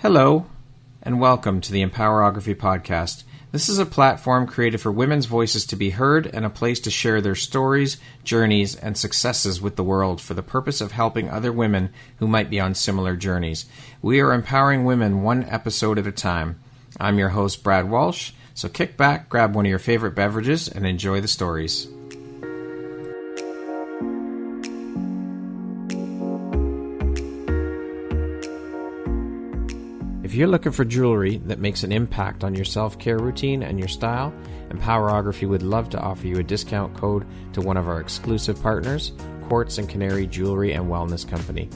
Hello, and welcome to the Empowerography Podcast. This is a platform created for women's voices to be heard and a place to share their stories, journeys, and successes with the world for the purpose of helping other women who might be on similar journeys. We are empowering women one episode at a time. I'm your host, Brad Walsh, so kick back, grab one of your favorite beverages, and enjoy the stories. If you're looking for jewelry that makes an impact on your self-care routine and your style, Empowerography would love to offer you a discount code to one of our exclusive partners, Quartz & Canary Jewelry and Wellness Company.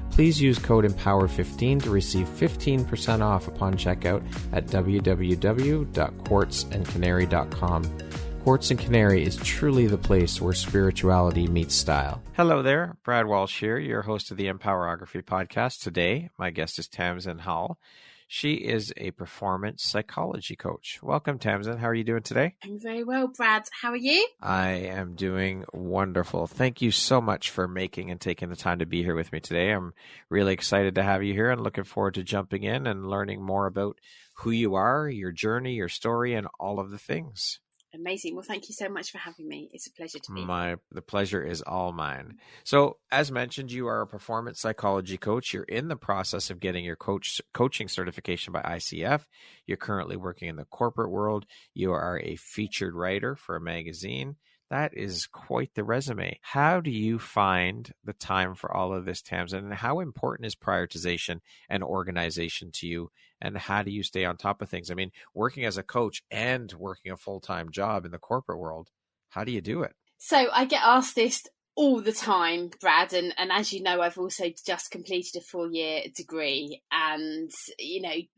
Please use code EMPOWER15 to receive 15% off upon checkout at www.quartzandcanary.com. Quartz & Canary is truly the place where spirituality meets style. Hello there, Brad Walsh here, your host of the Empowerography Podcast. Today, my guest is Tamzin Hall. She is a performance psychology coach. Welcome, Tamzin. How are you doing today? I'm very well, Brad. How are you? I am doing wonderful. Thank you so much for making and taking the time to be here with me today. I'm really excited to have you here and looking forward to jumping in and learning more about who you are, your journey, your story, and all of the things. Amazing. Well, thank you so much for having me. It's a pleasure to be here. The pleasure is all mine. So, as mentioned, you are a performance psychology coach. You're in the process of getting your coaching certification by ICF. You're currently working in the corporate world. You are a featured writer for a magazine. That is quite the resume. How do you find the time for all of this, Tamzin? And how important is prioritization and organization to you? And how do you stay on top of things? I mean, working as a coach and working a full-time job in the corporate world, how do you do it? So I get asked this all the time, Brad. And as you know, I've also just completed a 4-year degree. And,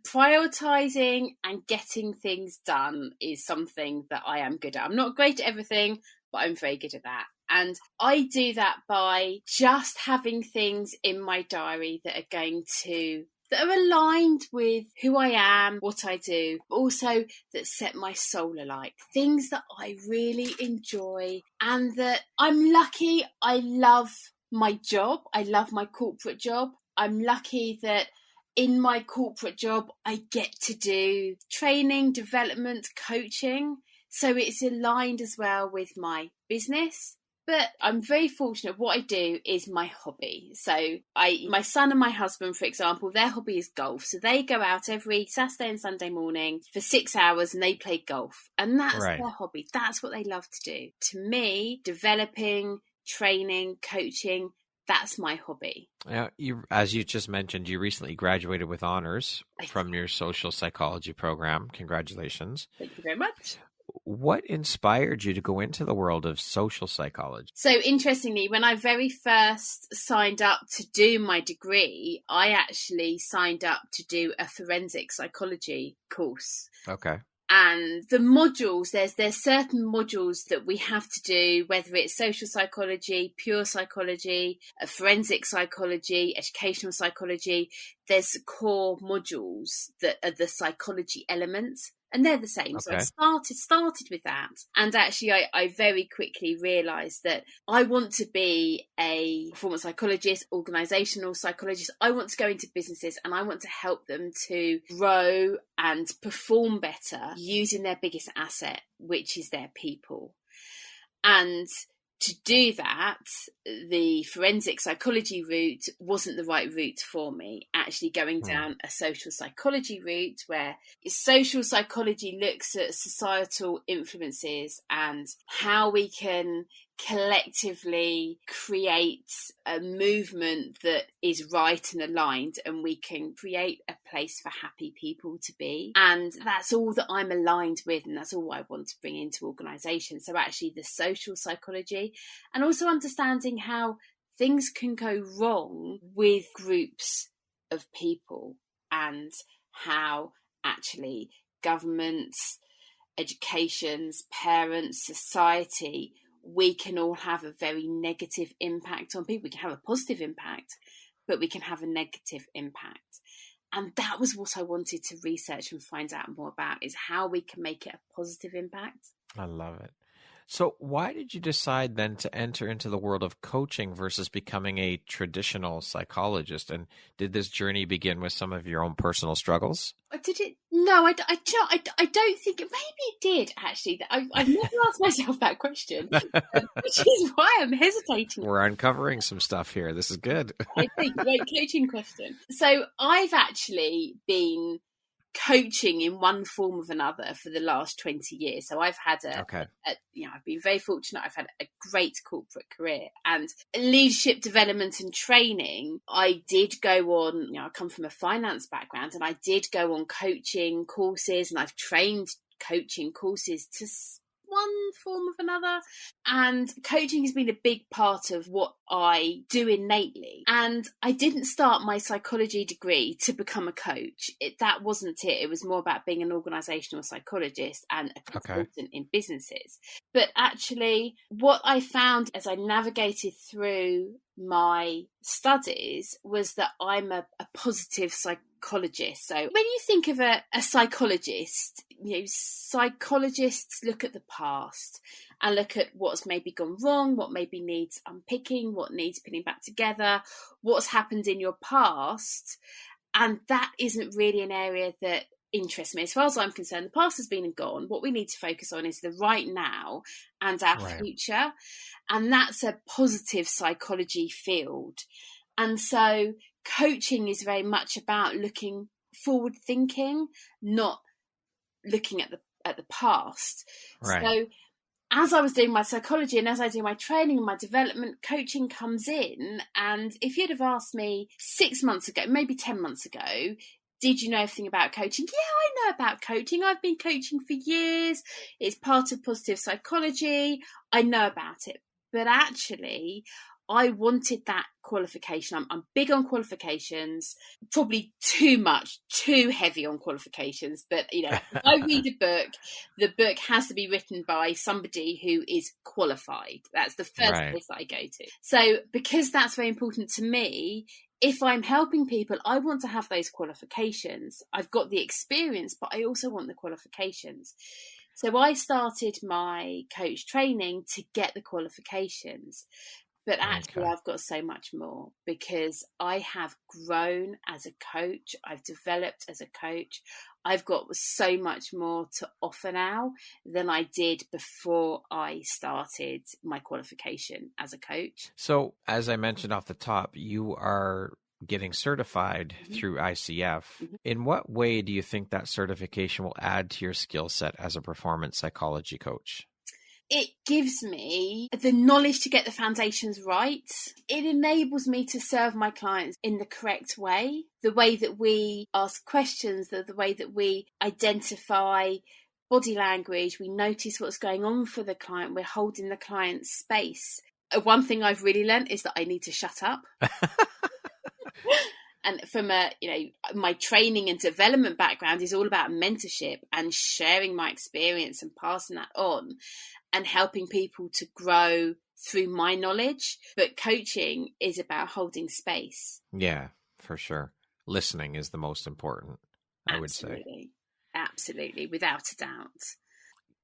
prioritizing and getting things done is something that I am good at. I'm not great at everything, but I'm very good at that. And I do that by just having things in my diary that are aligned with who I am, what I do, but also that set my soul alight. Things that I really enjoy and that I'm lucky. I love my job. I love my corporate job. I'm lucky that in my corporate job, I get to do training, development, coaching. So it's aligned as well with my business. But I'm very fortunate. What I do is my hobby. So my son and my husband, for example, their hobby is golf. So they go out every Saturday and Sunday morning for 6 hours and they play golf. And that's their hobby. That's what they love to do. To me, developing, training, coaching, that's my hobby. As you just mentioned, you recently graduated with honors from your social psychology program. Congratulations. Thank you very much. What inspired you to go into the world of social psychology? So interestingly, when I very first signed up to do my degree, I actually signed up to do a forensic psychology course. Okay. And the modules, there's certain modules that we have to do, whether it's social psychology, pure psychology, forensic psychology, educational psychology. There's core modules that are the psychology elements. And they're the same. Okay. So I started with that. And actually, I very quickly realised that I want to be a performance psychologist, organisational psychologist. I want to go into businesses and I want to help them to grow and perform better using their biggest asset, which is their people. And to do that, the forensic psychology route wasn't the right route for me. Actually going down a social psychology route where social psychology looks at societal influences and how we can collectively create a movement that is right and aligned, and we can create a place for happy people to be. And that's all that I'm aligned with, and that's all I want to bring into organisations. So actually the social psychology, and also understanding how things can go wrong with groups of people, and how actually governments, educations, parents, society, we can all have a very negative impact on people. We can have a positive impact, but we can have a negative impact. And that was what I wanted to research and find out more about, is how we can make it a positive impact. I love it. So why did you decide then to enter into the world of coaching versus becoming a traditional psychologist? And did this journey begin with some of your own personal struggles? Did it? No, I don't think maybe it did actually. I've never asked myself that question, which is why I'm hesitating. We're uncovering some stuff here. This is good. I think great coaching question. So I've actually been coaching in one form or another for the last 20 years. So I've had I've been very fortunate. I've had a great corporate career and leadership development and training. I did go on, I come from a finance background, and I did go on coaching courses, and I've trained coaching courses to one form of another, and coaching has been a big part of what I do innately. And I didn't start my psychology degree to become a coach. That wasn't it. It was more about being an organizational psychologist and a consultant in businesses. But actually, what I found as I navigated through my studies was that I'm a positive psychologist. So when you think of a psychologist, psychologists look at the past and look at what's maybe gone wrong, what maybe needs unpicking, what needs putting back together, what's happened in your past. And that isn't really an area that interests me. As far as I'm concerned, the past has been and gone. What we need to focus on is the right now and our future. And that's a positive psychology field. And so coaching is very much about looking forward thinking, not looking at the past. Right. So as I was doing my psychology and as I do my training and my development, coaching comes in. And if you'd have asked me 6 months ago, maybe 10 months ago, did you know everything about coaching? Yeah, I know about coaching. I've been coaching for years. It's part of positive psychology. I know about it. But actually, I wanted that qualification. I'm big on qualifications, probably too heavy on qualifications. But, if I read a book, the book has to be written by somebody who is qualified. That's the first place I go to. So because that's very important to me, if I'm helping people, I want to have those qualifications. I've got the experience, but I also want the qualifications. So I started my coach training to get the qualifications. But actually, I've got so much more because I have grown as a coach. I've developed as a coach. I've got so much more to offer now than I did before I started my qualification as a coach. So, as I mentioned off the top, you are getting certified through ICF. In what way do you think that certification will add to your skill set as a performance psychology coach? It gives me the knowledge to get the foundations right. It enables me to serve my clients in the correct way, the way that we ask questions, the way that we identify body language, we notice what's going on for the client, we're holding the client's space. One thing I've really learned is that I need to shut up. And from my training and development background is all about mentorship and sharing my experience and passing that on and helping people to grow through my knowledge. But coaching is about holding space. Yeah, for sure. Listening is the most important, I would say. Absolutely, without a doubt.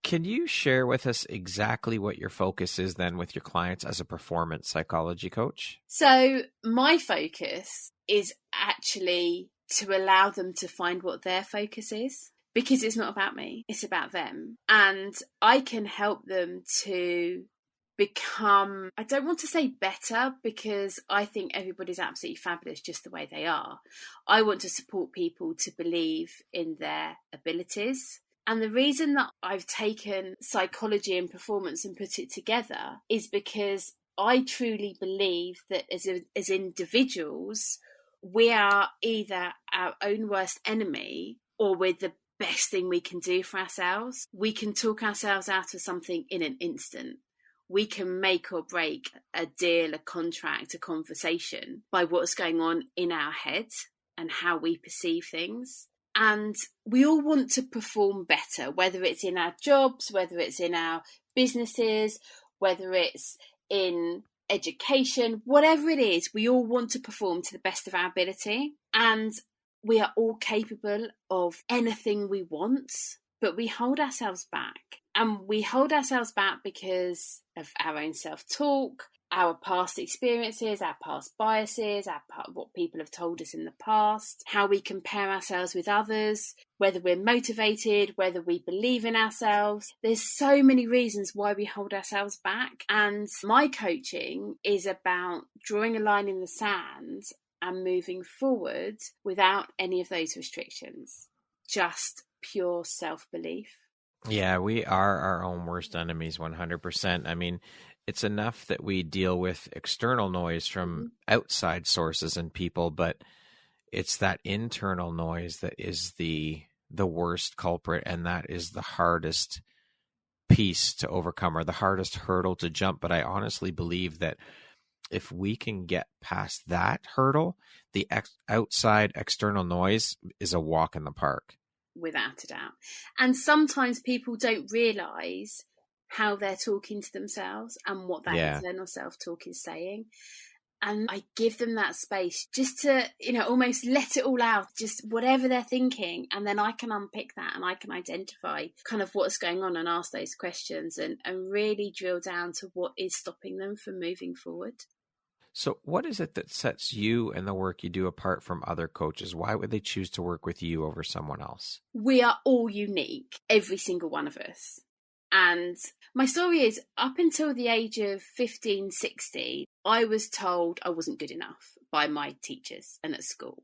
Can you share with us exactly what your focus is then with your clients as a performance psychology coach? So my focus is actually to allow them to find what their focus is, because it's not about me, it's about them. And I can help them to become, I don't want to say better, because I think everybody's absolutely fabulous just the way they are. I want to support people to believe in their abilities. And the reason that I've taken psychology and performance and put it together is because I truly believe that as individuals, we are either our own worst enemy or we're the best thing we can do for ourselves. We can talk ourselves out of something in an instant. We can make or break a deal, a contract, a conversation by what's going on in our head and how we perceive things. And we all want to perform better, whether it's in our jobs, whether it's in our businesses, whether it's in education, whatever it is, we all want to perform to the best of our ability. And we are all capable of anything we want, but we hold ourselves back. And we hold ourselves back because of our own self-talk, our past experiences, our past biases, what people have told us in the past, how we compare ourselves with others, whether we're motivated, whether we believe in ourselves. There's so many reasons why we hold ourselves back. And my coaching is about drawing a line in the sand and moving forward without any of those restrictions. Just pure self-belief. Yeah, we are our own worst enemies 100%. I mean, it's enough that we deal with external noise from outside sources and people, but it's that internal noise that is the worst culprit, and that is the hardest piece to overcome, or the hardest hurdle to jump. But I honestly believe that if we can get past that hurdle, the outside external noise is a walk in the park. Without a doubt. And sometimes people don't realise how they're talking to themselves and what that internal self-talk is saying. And I give them that space just to, almost let it all out, just whatever they're thinking. And then I can unpick that and I can identify kind of what's going on and ask those questions and really drill down to what is stopping them from moving forward. So what is it that sets you and the work you do apart from other coaches? Why would they choose to work with you over someone else? We are all unique, every single one of us. And my story is, up until the age of 15, 16, I was told I wasn't good enough by my teachers and at school.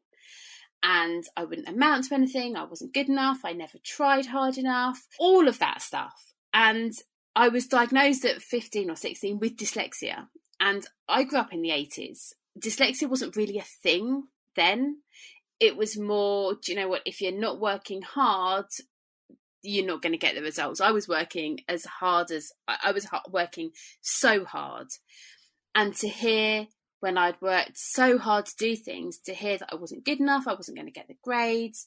And I wouldn't amount to anything. I wasn't good enough. I never tried hard enough. All of that stuff. And I was diagnosed at 15 or 16 with dyslexia. And I grew up in the 80s. Dyslexia wasn't really a thing then. It was more, do you know what, if you're not working hard, you're not going to get the results. I was working as hard as, I was working so hard. And to hear, when I'd worked so hard to do things, to hear that I wasn't good enough, I wasn't going to get the grades,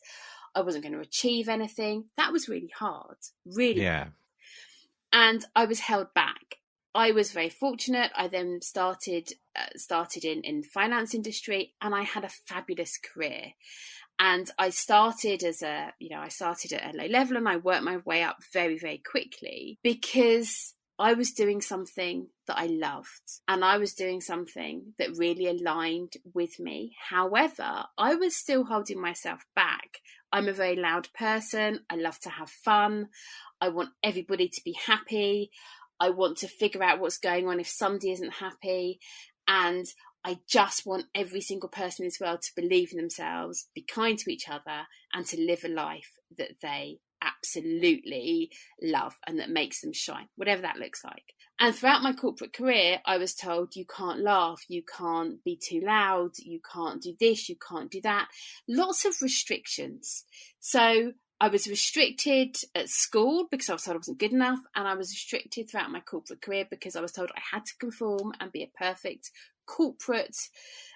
I wasn't going to achieve anything, that was really hard, really hard. And I was held back. I was very fortunate. I then started in finance industry, and I had a fabulous career. And I started at a low level, and I worked my way up very, very quickly because I was doing something that I loved, and I was doing something that really aligned with me. However, I was still holding myself back. I'm a very loud person. I love to have fun. I want everybody to be happy. I want to figure out what's going on if somebody isn't happy. And I just want every single person in this world to believe in themselves, be kind to each other, and to live a life that they absolutely love and that makes them shine, whatever that looks like. And throughout my corporate career, I was told, you can't laugh, you can't be too loud, you can't do this, you can't do that. Lots of restrictions. So I was restricted at school because I was told I wasn't good enough, and I was restricted throughout my corporate career because I was told I had to conform and be a perfect corporate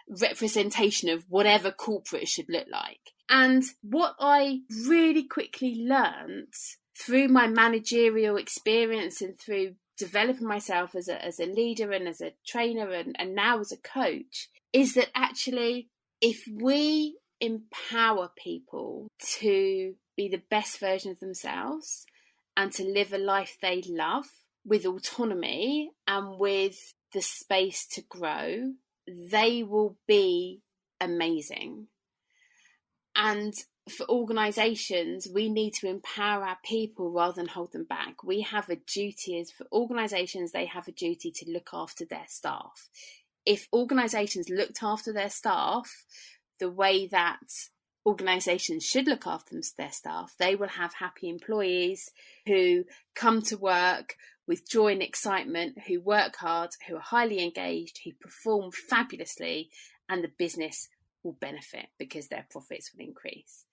representation of whatever corporate should look like. And what I really quickly learned through my managerial experience and through developing myself as a leader and as a trainer and now as a coach is that actually, if we empower people to be the best version of themselves and to live a life they love with autonomy and with the space to grow, they will be amazing. And for organisations, we need to empower our people rather than hold them back. We have a duty, as for organisations, they have a duty to look after their staff. If organisations looked after their staff the way that organisations should look after their staff, they will have happy employees who come to work with joy and excitement, who work hard, who are highly engaged, who perform fabulously, and the business will benefit because their profits will increase.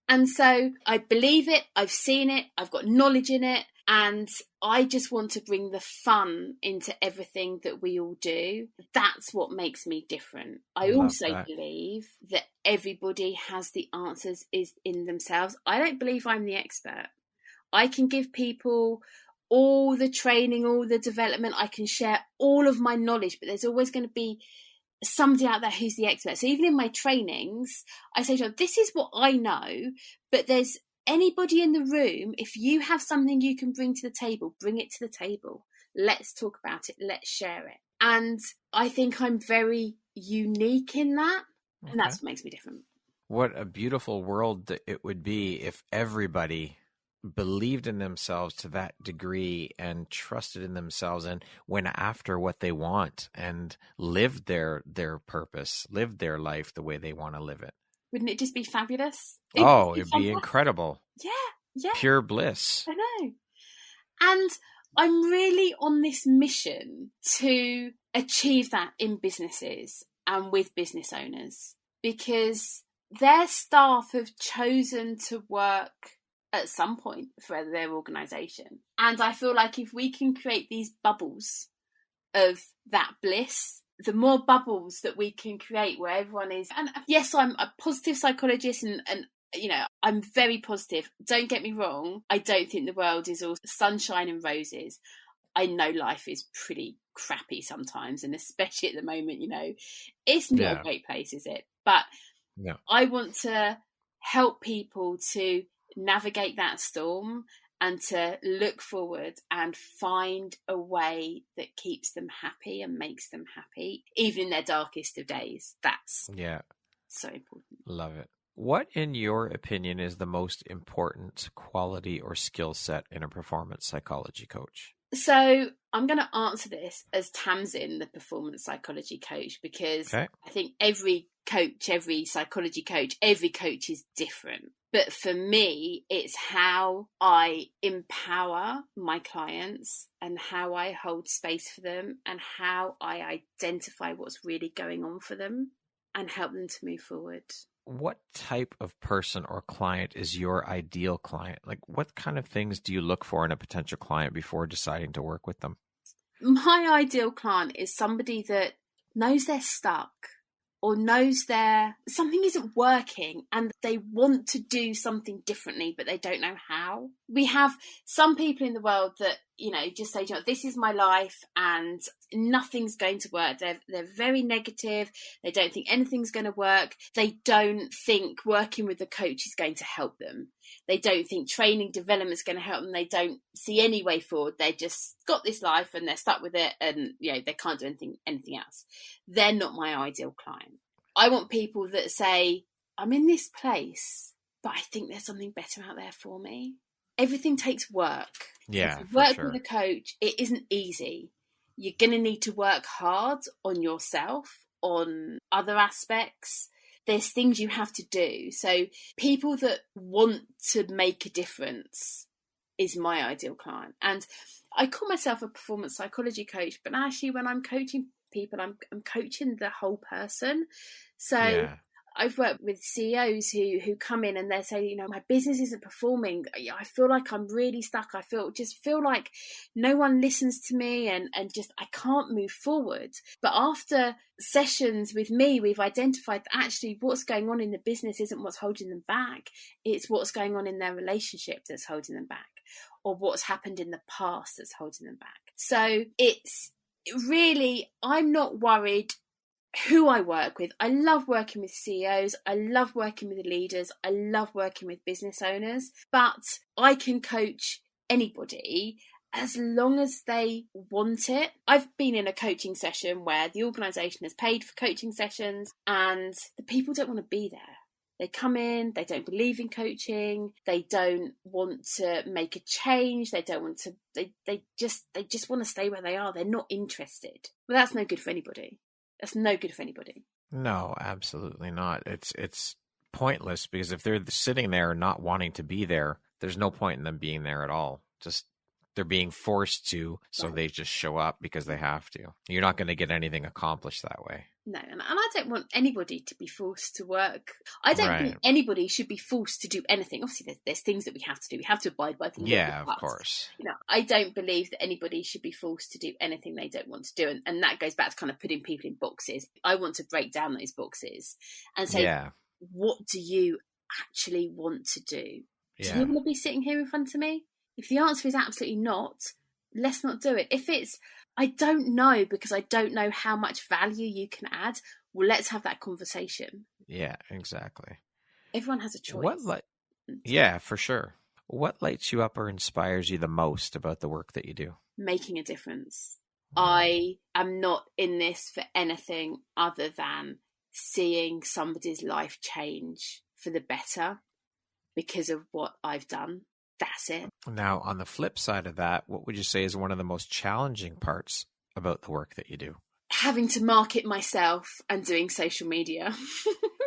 And so I believe it, I've seen it, I've got knowledge in it, and I just want to bring the fun into everything that we all do. That's what makes me different. I also believe that everybody has the answers in themselves. I don't believe I'm the expert. I can give people all the training, all the development, I can share all of my knowledge, but there's always going to be somebody out there who's the expert. So even in my trainings, I say to them, this is what I know, but there's anybody in the room, if you have something you can bring to the table, bring it to the table. Let's talk about it. Let's share it. And I think I'm very unique in that. Okay. And that's what makes me different. What a beautiful world that it would be if everybody believed in themselves to that degree and trusted in themselves and went after what they want and lived their purpose, lived their life the way they want to live it. Wouldn't it just be fabulous? It'd be incredible. Yeah. Pure bliss. I know. And I'm really on this mission to achieve that in businesses and with business owners, because their staff have chosen to work at some point for their organisation. And I feel like if we can create these bubbles of that bliss, the more bubbles that we can create where everyone is. And yes, I'm a positive psychologist and you know, I'm very positive. Don't get me wrong. I don't think the world is all sunshine and roses. I know life is pretty crappy sometimes, and especially at the moment, you know, it's not a great place, is it? But I want to help people to navigate that storm and to look forward and find a way that keeps them happy and makes them happy, even in their darkest of days. That's so important. Love it. What, in your opinion, is the most important quality or skill set in a performance psychology coach? So I'm going to answer this as Tamzin, the performance psychology coach, because I think every coach, every psychology coach, every coach is different. But for me, it's how I empower my clients and how I hold space for them and how I identify what's really going on for them and help them to move forward. What type of person or client is your ideal client? Like, what kind of things do you look for in a potential client before deciding to work with them? My ideal client is somebody that knows they're stuck or knows something isn't working and they want to do something differently, but they don't know how. We have some people in the world that, you know, just say, you know, this is my life and nothing's going to work. They're very negative. They don't think anything's going to work. They don't think working with a coach is going to help them. They don't think training development is going to help them. They don't see any way forward. They just got this life and they're stuck with it, and you know, they can't do anything else. They're not my ideal client. I want people that say, I'm in this place, but I think there's something better out there for me. Everything takes work. Yeah, work with a coach, it isn't easy. You're going to need to work hard on yourself, on other aspects. There's things you have to do. So people that want to make a difference is my ideal client. And I call myself a performance psychology coach, but actually when I'm coaching people, I'm coaching the whole person. So I've worked with CEOs who come in and they say, you know, my business isn't performing. I feel like I'm really stuck. I feel like no one listens to me and just I can't move forward. But after sessions with me, we've identified that actually what's going on in the business isn't what's holding them back. It's what's going on in their relationship that's holding them back, or what's happened in the past that's holding them back. So it's really, I'm not worried who I work with. I love working with CEOs. I love working with leaders. I love working with business owners. But I can coach anybody as long as they want it. I've been in a coaching session where the organisation has paid for coaching sessions and the people don't want to be there. They come in, they don't believe in coaching, they don't want to make a change, they don't want to, they just want to stay where they are. They're not interested. Well, that's no good for anybody. That's no good for anybody. No, absolutely not. It's pointless, because if they're sitting there not wanting to be there, there's no point in them being there at all. Just they're being forced to, so they just show up because they have to. You're not going to get anything accomplished that way. No, and I don't want anybody to be forced to work. I don't think anybody should be forced to do anything. Obviously, there's things that we have to do. We have to abide by things. Yeah, of course. You know, I don't believe that anybody should be forced to do anything they don't want to do. And that goes back to kind of putting people in boxes. I want to break down those boxes and say, what do you actually want to do? Do you want to be sitting here in front of me? If the answer is absolutely not, let's not do it. If it's, I don't know because I don't know how much value you can add, well, let's have that conversation. Yeah, exactly. Everyone has a choice. Yeah, for sure. What lights you up or inspires you the most about the work that you do? Making a difference. I am not in this for anything other than seeing somebody's life change for the better because of what I've done. That's it. Now, on the flip side of that, what would you say is one of the most challenging parts about the work that you do? Having to market myself and doing social media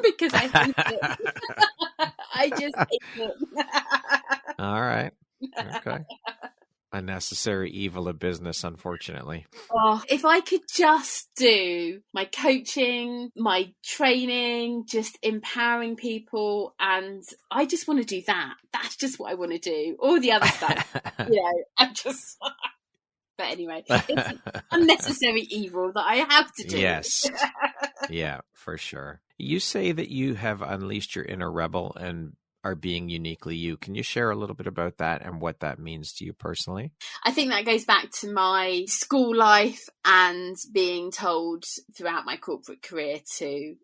because I hate it. I just hate it. All right. Okay. A necessary evil of business, unfortunately. Oh, if I could just do my coaching, my training, just empowering people, and I just want to do that. That's just what I want to do. All the other stuff, I'm just... But anyway, it's unnecessary evil that I have to do. Yes. Yeah, for sure. You say that you have unleashed your inner rebel and are being uniquely you. Can you share a little bit about that and what that means to you personally? I think that goes back to my school life and being told throughout my corporate career to,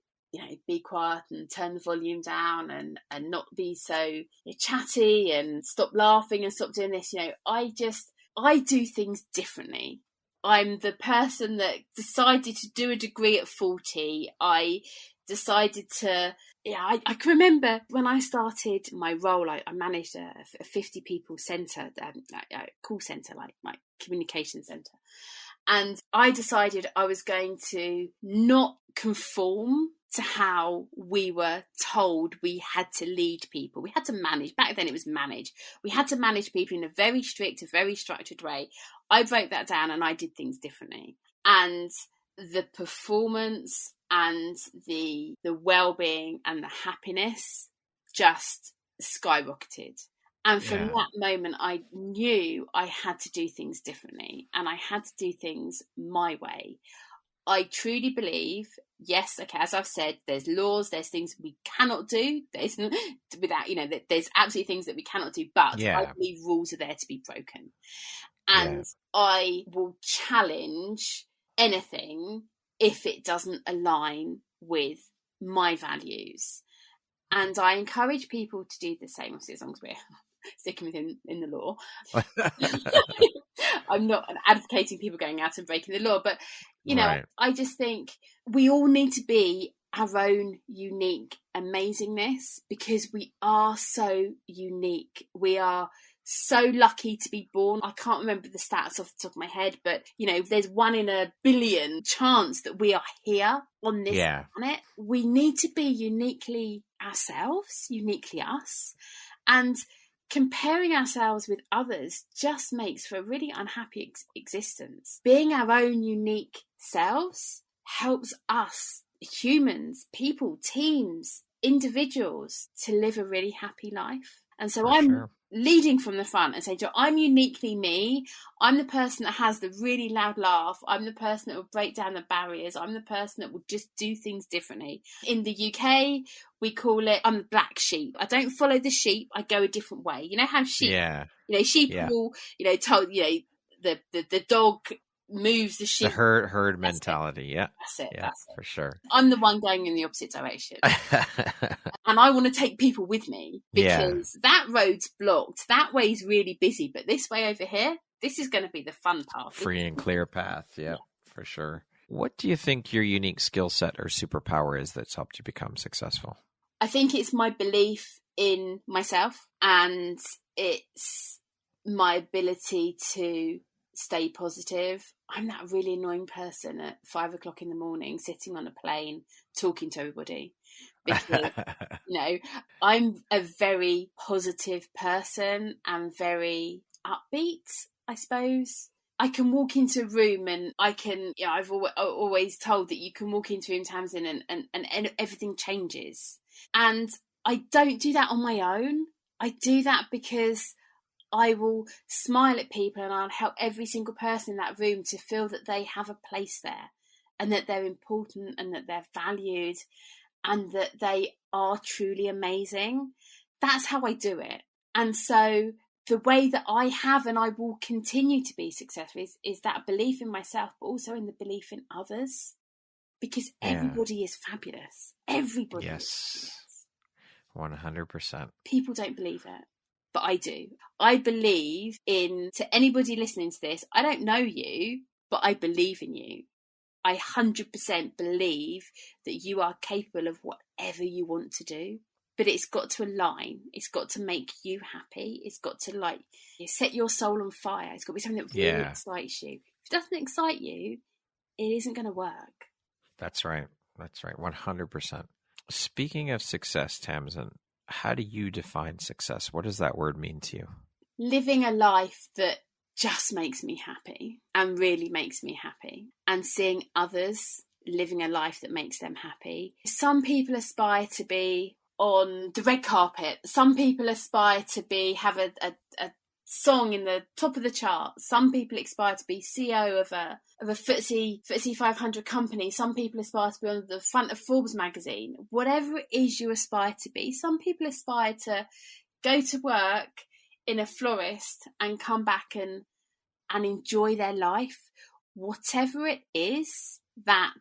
be quiet and turn the volume down and not be so chatty and stop laughing and stop doing this. I do things differently. I'm the person that decided to do a degree at 40. I decided to, I can remember when I started my role, I managed a 50 people centre, a call centre, like my communication centre. And I decided I was going to not conform to how we were told we had to lead people. We had to manage. Back then it was manage. We had to manage people in a very strict, a very structured way. I broke that down and I did things differently. And the performance and the well-being and the happiness just skyrocketed. And from that moment, I knew I had to do things differently and I had to do things my way. I truly believe, yes, okay, as I've said, there's laws, there's things we cannot do. There's there's absolutely things that we cannot do, but I believe rules are there to be broken. And I will challenge anything if it doesn't align with my values. And I encourage people to do the same, obviously, as long as we're sticking within in the law. I'm not advocating people going out and breaking the law, but I just think we all need to be our own unique amazingness because we are so unique. We are so lucky to be born. I can't remember the stats off the top of my head, but there's 1 in a billion chance that we are here on this planet. We need to be uniquely ourselves, uniquely us, and comparing ourselves with others just makes for a really unhappy existence. Being our own unique selves helps us, humans, people, teams, individuals, to live a really happy life. And so I'm leading from the front and saying, I'm uniquely me. I'm the person that has the really loud laugh. I'm the person that will break down the barriers. I'm the person that will just do things differently. In the UK, we call it, I'm the black sheep. I don't follow the sheep. I go a different way. You know how sheep, sheep will, told, the dog moves the sheep. The herd mentality. That's it. Yeah, for sure. I'm the one going in the opposite direction. And I want to take people with me because that road's blocked. That way's really busy, but this way over here, this is going to be the fun path. Free and clear path. Yeah, for sure. What do you think your unique skill set or superpower is that's helped you become successful? I think it's my belief in myself and it's my ability to stay positive. I'm that really annoying person at 5 o'clock in the morning, sitting on a plane, talking to everybody. Because, I'm a very positive person and very upbeat, I suppose. I can walk into a room and I can, I've always told that you can walk into a room, Tamzin, and everything changes. And I don't do that on my own. I do that because I will smile at people and I'll help every single person in that room to feel that they have a place there and that they're important and that they're valued and that they are truly amazing. That's how I do it. And so the way that I have and I will continue to be successful is that belief in myself, but also in the belief in others, because everybody is fabulous. Everybody. Yes. 100%. People don't believe it, but I do. I believe to anybody listening to this, I don't know you, but I believe in you. I 100% believe that you are capable of whatever you want to do, but it's got to align. It's got to make you happy. It's got to set your soul on fire. It's got to be something that really excites you. If it doesn't excite you, it isn't going to work. That's right. 100%. Speaking of success, Tamzin, how do you define success? What does that word mean to you? Living a life that just makes me happy and really makes me happy, and seeing others living a life that makes them happy. Some people aspire to be on the red carpet. Some people aspire to have a song in the top of the chart. Some people aspire to be CEO of a FTSE 500 company. Some people aspire to be on the front of Forbes magazine. Whatever it is you aspire to be, some people aspire to go to work in a florist and come back and enjoy their life. Whatever it is that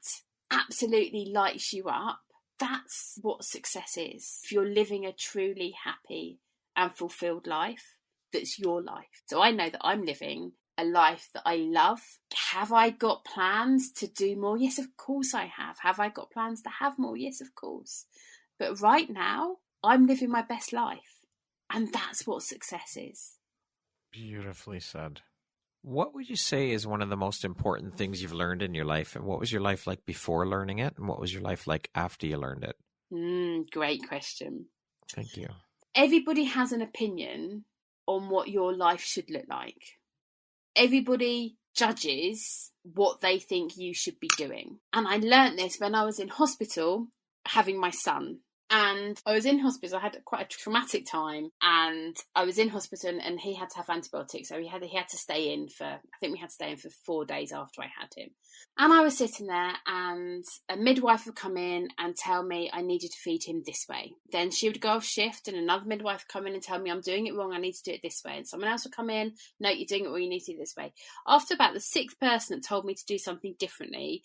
absolutely lights you up, that's what success is. If you're living a truly happy and fulfilled life, that's your life. So I know that I'm living a life that I love. Have I got plans to do more? Yes, of course I have. Have I got plans to have more? Yes, of course. But right now, I'm living my best life. And that's what success is. Beautifully said. What would you say is one of the most important things you've learned in your life? And what was your life like before learning it? And what was your life like after you learned it? Great question. Thank you. Everybody has an opinion on what your life should look like. Everybody judges what they think you should be doing. And I learnt this when I was in hospital having my son. And I was in hospital. I had quite a traumatic time, and I was in hospital, and he had to have antibiotics, so he had to stay in for. I think we had to stay in for 4 days after I had him. And I was sitting there, and a midwife would come in and tell me I needed to feed him this way. Then she would go off shift, and another midwife would come in and tell me I'm doing it wrong. I need to do it this way. And someone else would come in. No, you're doing it wrong. You need to do it this way. After about the 6th person that told me to do something differently,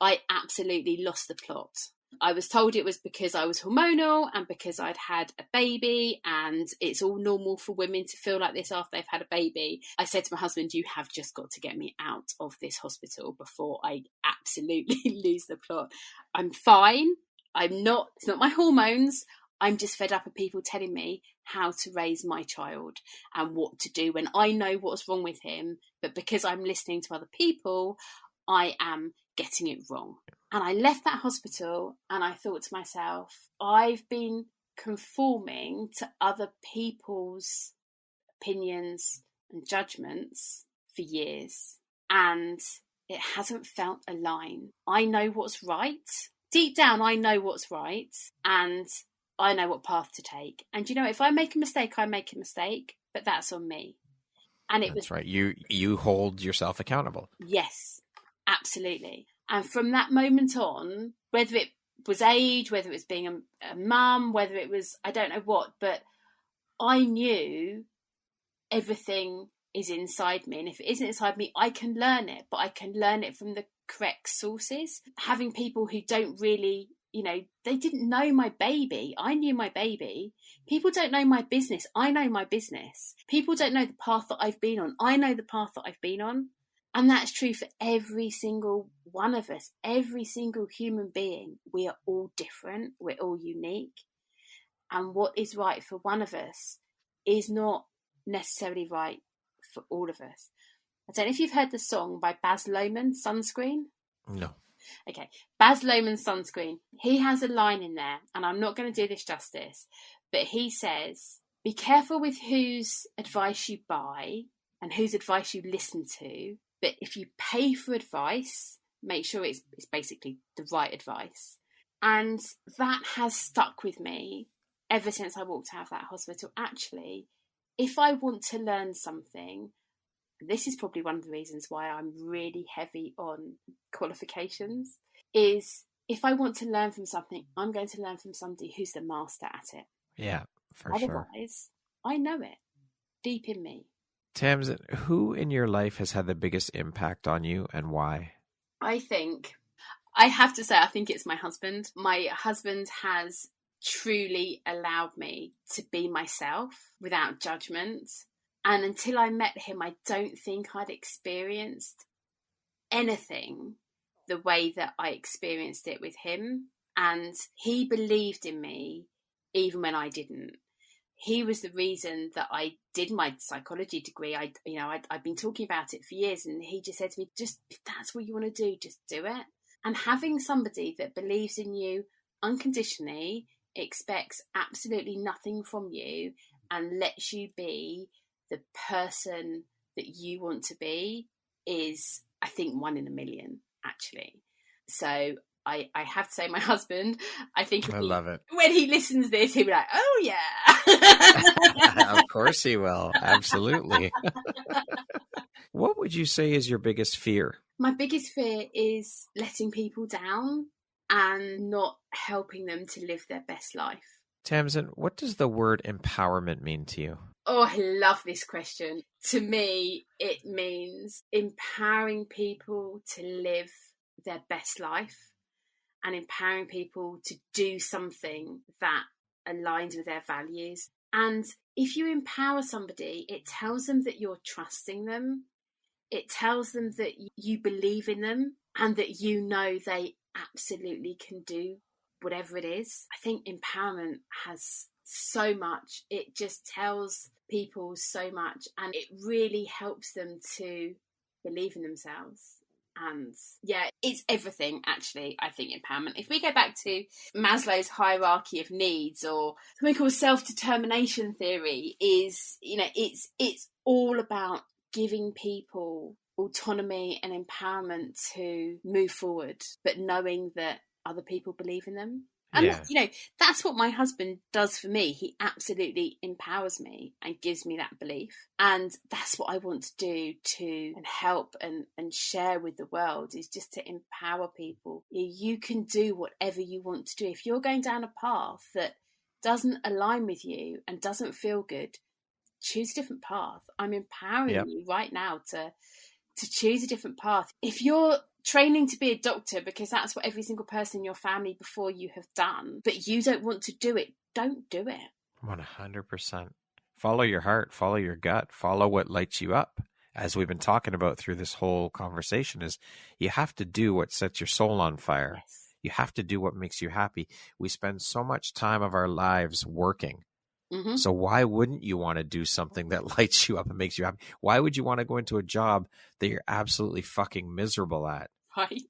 I absolutely lost the plot. I was told it was because I was hormonal and because I'd had a baby, and it's all normal for women to feel like this after they've had a baby. I said to my husband, you have just got to get me out of this hospital before I absolutely lose the plot. I'm fine. It's not my hormones. I'm just fed up of people telling me how to raise my child and what to do when I know what's wrong with him. But because I'm listening to other people, I am getting it wrong. And I left that hospital and I thought to myself, I've been conforming to other people's opinions and judgments for years, and it hasn't felt aligned. I know what's right. Deep down, I know what's right, and I know what path to take. And if I make a mistake, I make a mistake, but that's on me. And that's right. You hold yourself accountable. Yes, absolutely. And from that moment on, whether it was age, whether it was being a mum, whether it was, I don't know what, but I knew everything is inside me. And if it isn't inside me, I can learn it, but I can learn it from the correct sources. Having people who don't really, they didn't know my baby. I knew my baby. People don't know my business. I know my business. People don't know the path that I've been on. I know the path that I've been on. And that's true for every single one of us, every single human being. We are all different. We're all unique. And what is right for one of us is not necessarily right for all of us. I don't know if you've heard the song by Baz Luhrmann, Sunscreen. No. Okay. Baz Luhrmann's Sunscreen. He has a line in there, and I'm not going to do this justice, but he says, be careful with whose advice you buy and whose advice you listen to. But if you pay for advice, make sure it's basically the right advice. And that has stuck with me ever since I walked out of that hospital. Actually, if I want to learn something, this is probably one of the reasons why I'm really heavy on qualifications, is if I want to learn from something, I'm going to learn from somebody who's the master at it. Yeah, for sure. Otherwise, I know it deep in me. Tamzin, who in your life has had the biggest impact on you and why? I have to say, I think it's my husband. My husband has truly allowed me to be myself without judgment. And until I met him, I don't think I'd experienced anything the way that I experienced it with him. And he believed in me even when I didn't. He was the reason that I did my psychology degree. I'd been talking about it for years, and he just said to me, just, if that's what you want to do, just do it. And having somebody that believes in you unconditionally, expects absolutely nothing from you, and lets you be the person that you want to be is, I think, 1 in a million, actually. So I have to say, my husband, I think I love it. When he listens to this, he'll be like, oh yeah. Of course he will. Absolutely. What would you say is your biggest fear? My biggest fear is letting people down and not helping them to live their best life. Tamzin, what does the word empowerment mean to you? Oh, I love this question. To me, it means empowering people to live their best life and empowering people to do something that aligns with their values. And if you empower somebody, it tells them that you're trusting them. It tells them that you believe in them and that you know they absolutely can do whatever it is. I think empowerment has so much. It just tells people so much, and it really helps them to believe in themselves. And yeah, it's everything, actually, I think, empowerment. If we go back to Maslow's hierarchy of needs, or something called self-determination theory, is, it's all about giving people autonomy and empowerment to move forward, but knowing that other people believe in them. And that's what my husband does for me. He absolutely empowers me and gives me that belief. And that's what I want to do and help and share with the world, is just to empower people. You can do whatever you want to do. If you're going down a path that doesn't align with you and doesn't feel good, choose a different path. I'm empowering you right now to choose a different path. If you're training to be a doctor because that's what every single person in your family before you have done, but you don't want to do it, don't do it. 100%. Follow your heart, follow your gut, follow what lights you up. As we've been talking about through this whole conversation, is you have to do what sets your soul on fire. Yes. You have to do what makes you happy. We spend so much time of our lives working. Mm-hmm. So why wouldn't you want to do something that lights you up and makes you happy? Why would you want to go into a job that you're absolutely fucking miserable at? Right.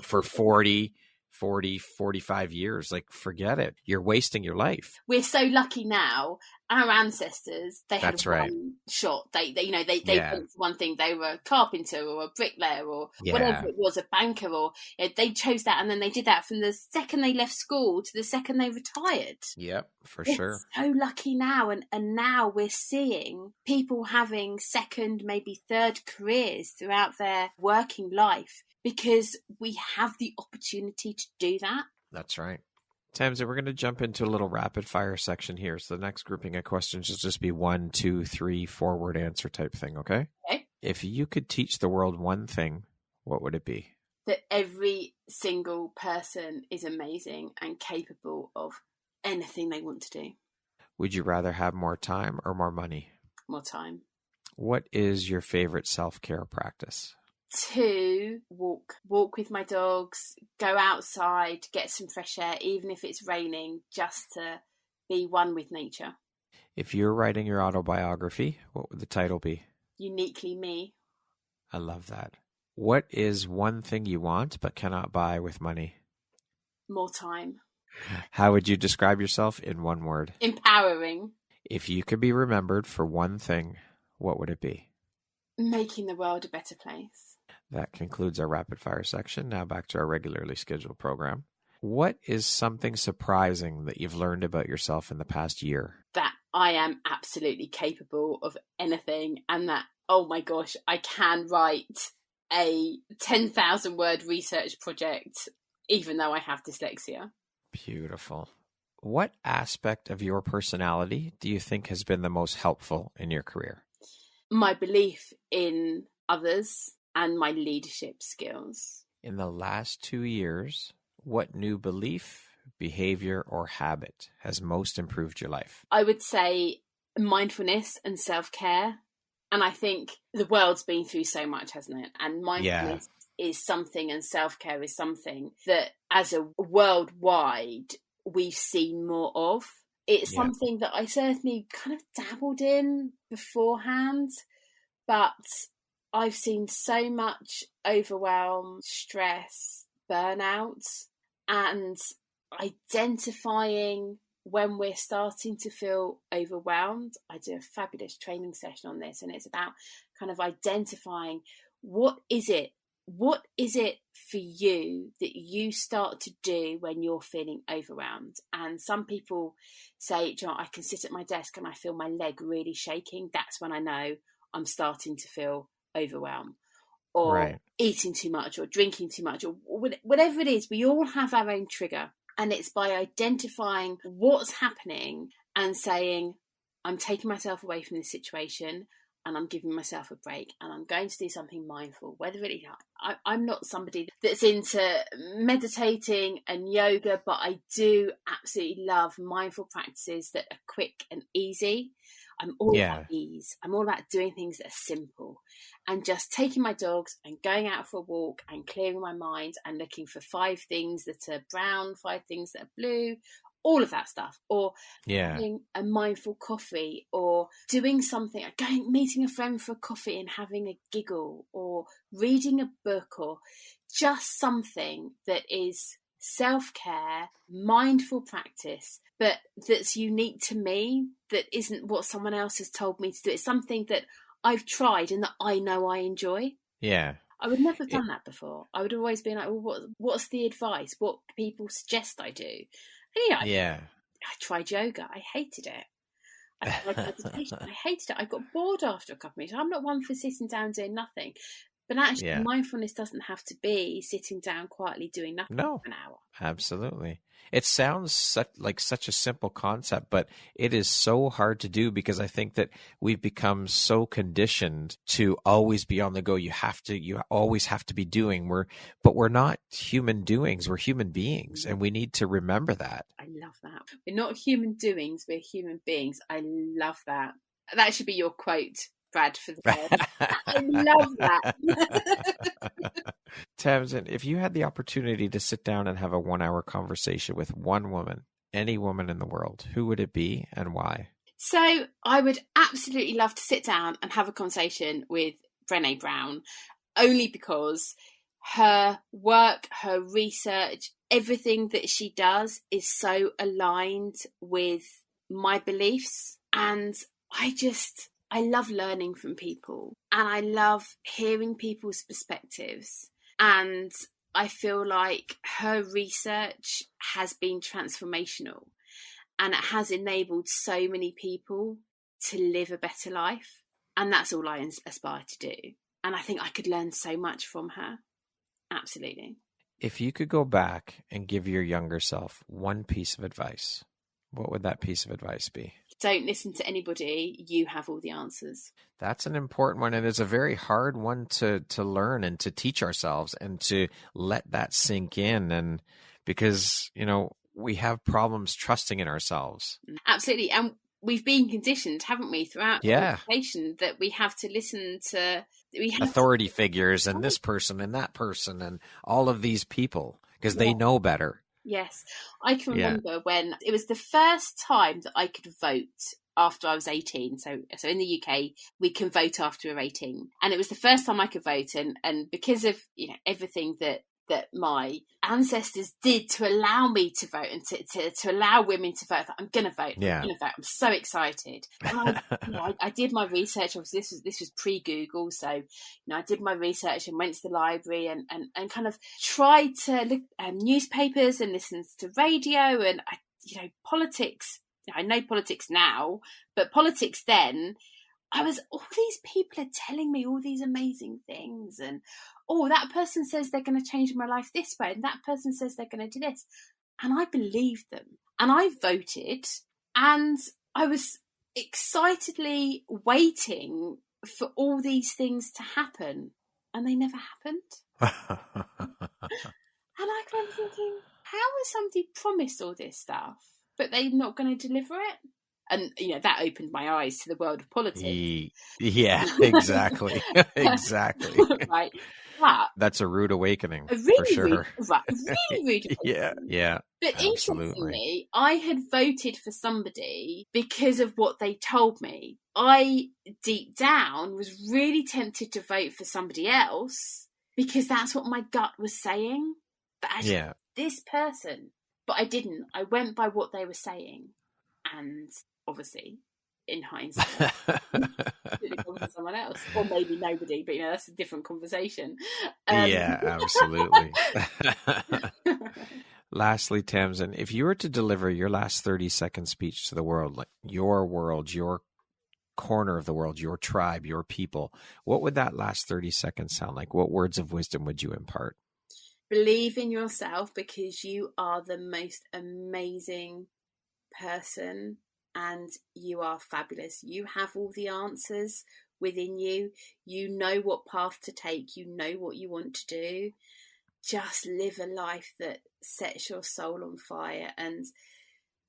For 40, 45 years? Like, forget it. You're wasting your life. We're so lucky now. Our ancestors, they had one shot. They went for one thing. They were a carpenter or a bricklayer or whatever it was, a banker, or they chose that, and then they did that from the second they left school to the second they retired. Yep, for we're sure. So lucky now, and now we're seeing people having second, maybe third careers throughout their working life because we have the opportunity to do that. That's right. Tamzin, we're going to jump into a little rapid fire section here. So the next grouping of questions will just be 1, 2, 3, 4-word answer type thing, okay? Okay. If you could teach the world one thing, what would it be? That every single person is amazing and capable of anything they want to do. Would you rather have more time or more money? More time. What is your favorite self-care practice? To walk with my dogs, go outside, get some fresh air, even if it's raining, just to be one with nature. If you're writing your autobiography, what would the title be? Uniquely Me. I love that. What is one thing you want but cannot buy with money? More time. How would you describe yourself in one word? Empowering. If you could be remembered for one thing, what would it be? Making the world a better place. That concludes our rapid fire section. Now back to our regularly scheduled program. What is something surprising that you've learned about yourself in the past year? That I am absolutely capable of anything, and that, oh my gosh, I can write a 10,000 word research project even though I have dyslexia. Beautiful. What aspect of your personality do you think has been the most helpful in your career? My belief in others and my leadership skills. In the last 2 years, what new belief, behavior, or habit has most improved your life? I would say mindfulness and self-care. And I think the world's been through so much, hasn't it? And mindfulness is something, and self-care is something that as a worldwide we've seen more of. It's something that I certainly kind of dabbled in beforehand, but I've seen so much overwhelm, stress, burnout, and identifying when we're starting to feel overwhelmed. I do a fabulous training session on this, and it's about kind of identifying what is it for you that you start to do when you're feeling overwhelmed. And some people say, John, I can sit at my desk and I feel my leg really shaking. That's when I know I'm starting to feel overwhelmed. Or eating too much or drinking too much, or whatever it is. We all have our own trigger. And it's by identifying what's happening and saying, I'm taking myself away from this situation and I'm giving myself a break and I'm going to do something mindful. Whether it is, I'm not somebody that's into meditating and yoga, but I do absolutely love mindful practices that are quick and easy. I'm all about ease. I'm all about doing things that are simple and just taking my dogs and going out for a walk and clearing my mind and looking for 5 things that are brown, 5 things that are blue, all of that stuff. Or having a mindful coffee, or doing something, meeting a friend for a coffee and having a giggle, or reading a book, or just something that is self-care, mindful practice, but that's unique to me, that isn't what someone else has told me to do. It's something that I've tried and that I know I enjoy. Yeah. I would never have done that before. I would always be like, well, what's the advice? What people suggest I do? And I tried yoga. I hated it. I tried meditation. I hated it. I got bored after a couple of minutes. I'm not one for sitting down doing nothing. But actually, mindfulness doesn't have to be sitting down quietly doing nothing for an hour. Absolutely. It sounds like such a simple concept, but it is so hard to do because I think that we've become so conditioned to always be on the go. You always have to be doing. But we're not human doings. We're human beings, and we need to remember that. I love that. We're not human doings. We're human beings. I love that. That should be your quote, Brad, for the day. I love that. Tamzin, if you had the opportunity to sit down and have a 1-hour conversation with one woman, any woman in the world, who would it be and why? So I would absolutely love to sit down and have a conversation with Brené Brown, only because her work, her research, everything that she does is so aligned with my beliefs. And I love learning from people, and I love hearing people's perspectives. And I feel like her research has been transformational, and it has enabled so many people to live a better life. And that's all I aspire to do. And I think I could learn so much from her. Absolutely. If you could go back and give your younger self one piece of advice, what would that piece of advice be? Don't listen to anybody. You have all the answers. That's an important one, and it's a very hard one to learn and to teach ourselves and to let that sink in. And because, we have problems trusting in ourselves. Absolutely. And we've been conditioned, haven't we, throughout education, that we have to listen to authority figures and this person and that person and all of these people because they know better. Yes. I can remember when it was the first time that I could vote after I was 18. So in the UK, we can vote after we're 18. And it was the first time I could vote. And because of, everything that my ancestors did to allow me to vote and to allow women to vote, I'm going to vote. Yeah. I'm going to vote. I'm so excited. And I did my research. Obviously, this was pre-Google. So, I did my research and went to the library and kind of tried to look at newspapers and listen to radio and, politics. I know politics now, but politics then, all these people are telling me all these amazing things, and that person says they're going to change my life this way, and that person says they're going to do this, and I believed them, and I voted, and I was excitedly waiting for all these things to happen, and they never happened. And I kind of thinking, how is somebody promised all this stuff, but they're not going to deliver it? And, that opened my eyes to the world of politics. Yeah, exactly. Exactly. Right. But that's a rude awakening, a really for sure. Really rude awakening. Yeah. But absolutely. Interestingly, I had voted for somebody because of what they told me. I, deep down, was really tempted to vote for somebody else because that's what my gut was saying. But actually, this person. But I didn't. I went by what they were saying. And obviously, in hindsight, should have gone for someone else. Or maybe nobody, but that's a different conversation. Yeah, absolutely. Lastly, Tamzin, if you were to deliver your last 30-second speech to the world, like your world, your corner of the world, your tribe, your people, what would that last 30 seconds sound like? What words of wisdom would you impart? Believe in yourself, because you are the most amazing person and you are fabulous. You have all the answers within you. You know what path to take. You know what you want to do. Just live a life that sets your soul on fire, and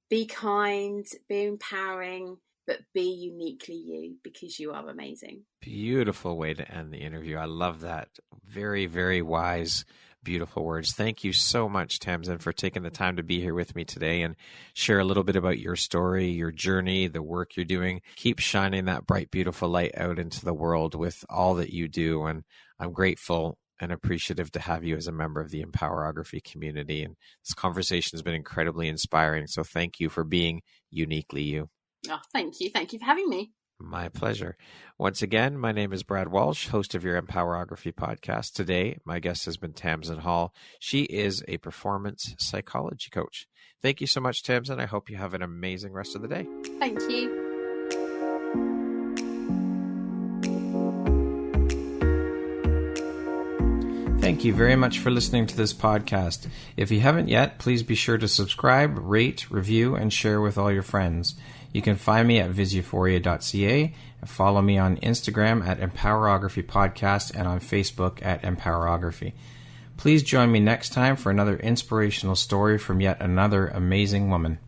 be kind, be empowering, but be uniquely you, because you are amazing. Beautiful way to end the interview. I love that. Very, very wise, beautiful words. Thank you so much, Tamzin, for taking the time to be here with me today and share a little bit about your story, your journey, the work you're doing. Keep shining that bright, beautiful light out into the world with all that you do. And I'm grateful and appreciative to have you as a member of the Empowerography community. And this conversation has been incredibly inspiring. So thank you for being uniquely you. Oh, thank you. Thank you for having me. My pleasure. Once again, my name is Brad Walsh, host of your Empowerography podcast. Today, my guest has been Tamzin Hall. She is a performance psychology coach. Thank you so much, Tamzin. I hope you have an amazing rest of the day. Thank you. Thank you very much for listening to this podcast. If you haven't yet, please be sure to subscribe, rate, review, and share with all your friends. You can find me at viseuphoria.ca and follow me on Instagram at Empowerography Podcast and on Facebook at Empowerography. Please join me next time for another inspirational story from yet another amazing woman.